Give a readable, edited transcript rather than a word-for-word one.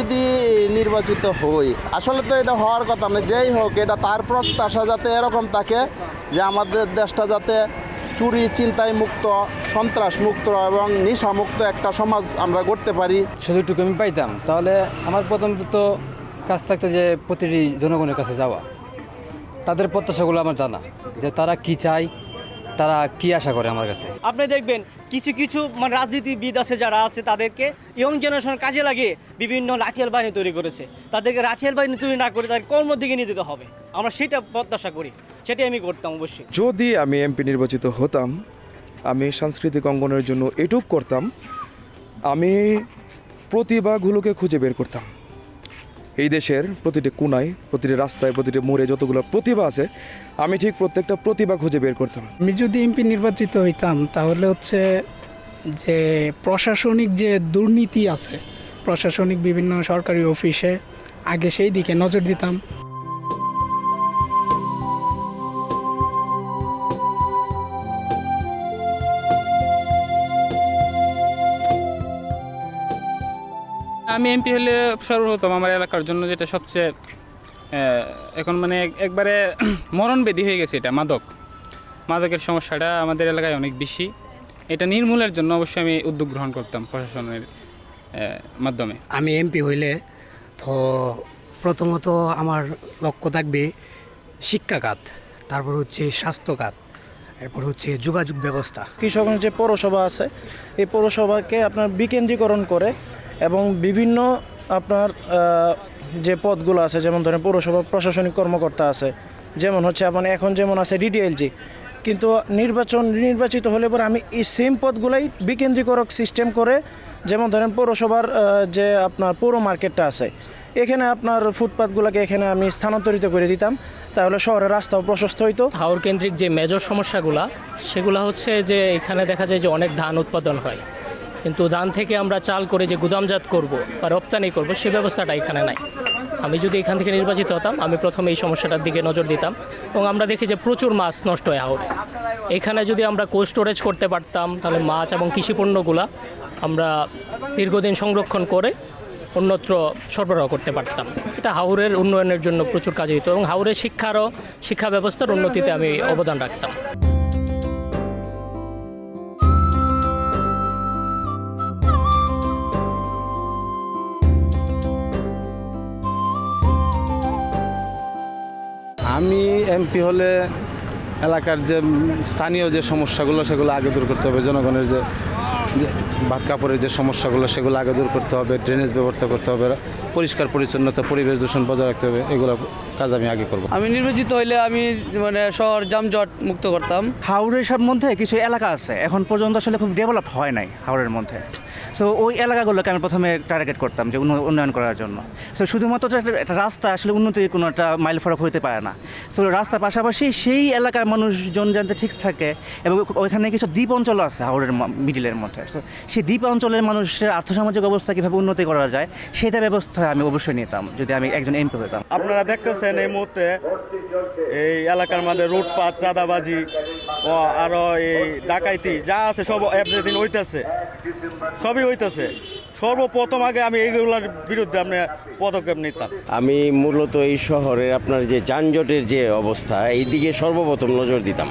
যদি নির্বাচিত হই, আসলে তো এটা হওয়ার কথা না, যেই হোক এটা তার প্রত্যাশা যাতে এরকম থাকে যে আমাদের দেশটা যাতে চুরি চিন্তায় মুক্ত, সন্ত্রাস মুক্ত এবং নেশা মুক্ত একটা সমাজ আমরা করতে পারি। শুধু একটু আমি পাইতাম তাহলে আমার প্রথমত তো কাজ থাকতো যে প্রতিটি জনগণের কাছে যাওয়া, তাদের প্রত্যাশাগুলো আমার জানা, যে তারা কি চায়, তারা কি আশা করে আমার কাছে। আপনি দেখবেন কিছু কিছু মানে রাজনীতিবিদ আছে যারা আছে তাদেরকে ইয়ং জেনারেশন কাজে লাগিয়ে বিভিন্ন লাঠিয়াল বাহিনী তৈরি করেছে। তাদেরকে লাঠিয়াল বাহিনী তৈরি না করে তাদের কর্মের দিকে নিয়ে যেতে হবে। আমরা সেটা প্রত্যাশা করি, সেটাই আমি করতাম অবশ্যই। যদি আমি এমপি নির্বাচিত হতাম, আমি সাংস্কৃতিক অঙ্গনের জন্য এটুক করতাম, আমি প্রতিভাগুলোকে খুঁজে বের করতাম। এই দেশের প্রতিটি কোনায়, প্রতিটি রাস্তায়, প্রতিটি মোড়ে যতগুলো প্রতিভা আছে, আমি ঠিক প্রত্যেকটা প্রতিভা খুঁজে বের করতাম। আমি যদি এমপি নির্বাচিত হইতাম তাহলে হচ্ছে যে প্রশাসনিক যে দুর্নীতি আছে, প্রশাসনিক বিভিন্ন সরকারি অফিসে আগে সেই দিকে নজর দিতাম। আমি এমপি হলে সর্বপ্রথম আমার এলাকার জন্য যেটা সবচেয়ে এখন মানে একবারে মরণবেদী হয়ে গেছে, এটা মাদকের সমস্যাটা আমাদের এলাকায় অনেক বেশি। এটা নির্মূলের জন্য অবশ্যই আমি উদ্যোগ গ্রহণ করতাম প্রশাসনের মাধ্যমে। আমি এমপি হইলে তো প্রথমত আমার লক্ষ্য থাকবে শিক্ষা খাত, তারপর হচ্ছে স্বাস্থ্য খাত, এরপর হচ্ছে যোগাযোগ ব্যবস্থা। কৃষকগঞ্জ যে পৌরসভা আছে, এই পৌরসভাকে আপনার বিকেন্দ্রীকরণ করে এবং বিভিন্ন আপনার যে পদগুলো আছে, যেমন ধরেন পৌরসভা প্রশাসনিক কর্মকর্তা আছে, যেমন হচ্ছে আপনার এখন যেমন আছে ডিটিএলজি, কিন্তু নির্বাচিত হলে পরে আমি এই সেম পদগুলাই বিকেন্দ্রীকরক সিস্টেম করে, যেমন ধরেন পৌরসভার যে আপনার পৌর মার্কেটটা আছে, এখানে আপনার ফুটপাথগুলোকে এখানে আমি স্থানান্তরিত করে দিতাম, তাহলে শহরের রাস্তাও প্রশস্ত হইতো। হাওর কেন্দ্রিক যে মেজর সমস্যাগুলো সেগুলো হচ্ছে যে এখানে দেখা যায় যে অনেক ধান উৎপাদন হয়, কিন্তু ধান থেকে আমরা চাল করে যে গুদামজাত করব বা রপ্তানি করব সে ব্যবস্থাটা এখানে নাই। আমি যদি এখান থেকে নির্বাচিত হতাম, আমি প্রথমে এই সমস্যাটার দিকে নজর দিতাম। এবং আমরা দেখি যে প্রচুর মাছ নষ্ট হয় হাওরে। এখানে যদি আমরা কোল্ড স্টোরেজ করতে পারতাম তাহলে মাছ এবং কৃষিপণ্যগুলো আমরা দীর্ঘদিন সংরক্ষণ করে অন্যত্র সরবরাহ করতে পারতাম। এটা হাওরের উন্নয়নের জন্য প্রচুর কাজে হতো এবং হাওরের শিক্ষা ব্যবস্থার উন্নতিতে আমি অবদান রাখতাম। আমি এমপি হলে এলাকার যে স্থানীয় যে সমস্যাগুলো সেগুলো আগে দূর করতে হবে, জনগণের যে ভাত কাপড়ের যে সমস্যাগুলো সেগুলো আগে দূর করতে হবে, ড্রেনেজ ব্যবস্থা করতে হবে, পরিষ্কার পরিচ্ছন্নতা, পরিবেশ দূষণ বজায় রাখতে হবে, এগুলো কাজ আমি আগে করব। আমি নির্বাচিত হইলে আমি মানে শহর যানজট মুক্ত করতাম। হাওড়ের মধ্যে কিছু এলাকা আছে এখন পর্যন্ত আসলে খুব ডেভেলপ হয় নাই হাওড়ের মধ্যে, সো ওই এলাকাগুলোকে আমি প্রথমে টার্গেট করতাম যে উন্নয়ন করার জন্য। সো শুধুমাত্র একটা রাস্তা আসলে উন্নতির কোনো একটা মাইল ফরক হতে পারে না। সো রাস্তার পাশাপাশি সেই এলাকার মানুষজন যাতে ঠিক থাকে এবং ওইখানে কিছু দ্বীপ অঞ্চল আছে হাওড়ের মিডিলের মধ্যে। সো সেই দ্বীপ অঞ্চলের মানুষের আর্থসামাজিক অবস্থা কীভাবে উন্নতি করা যায় সেটা ব্যবস্থা আমি অবশ্যই নিতাম যদি আমি একজন এমপি হতাম। আপনারা দেখতেছেন এই মুহূর্তে এই এলাকার মধ্যে লুটপাট, চাঁদাবাজি ও আরো এই ডাকাইতি যা আছে সব এভরিথিং হইতেছে, সবই হইতেছে। সর্বপ্রথম আগে আমি এইগুলোর বিরুদ্ধে আপনি পদক্ষেপ নিতাম। আমি মূলত এই শহরের আপনার যে যানজটের যে অবস্থা, এই দিকে সর্বপ্রথম নজর দিতাম।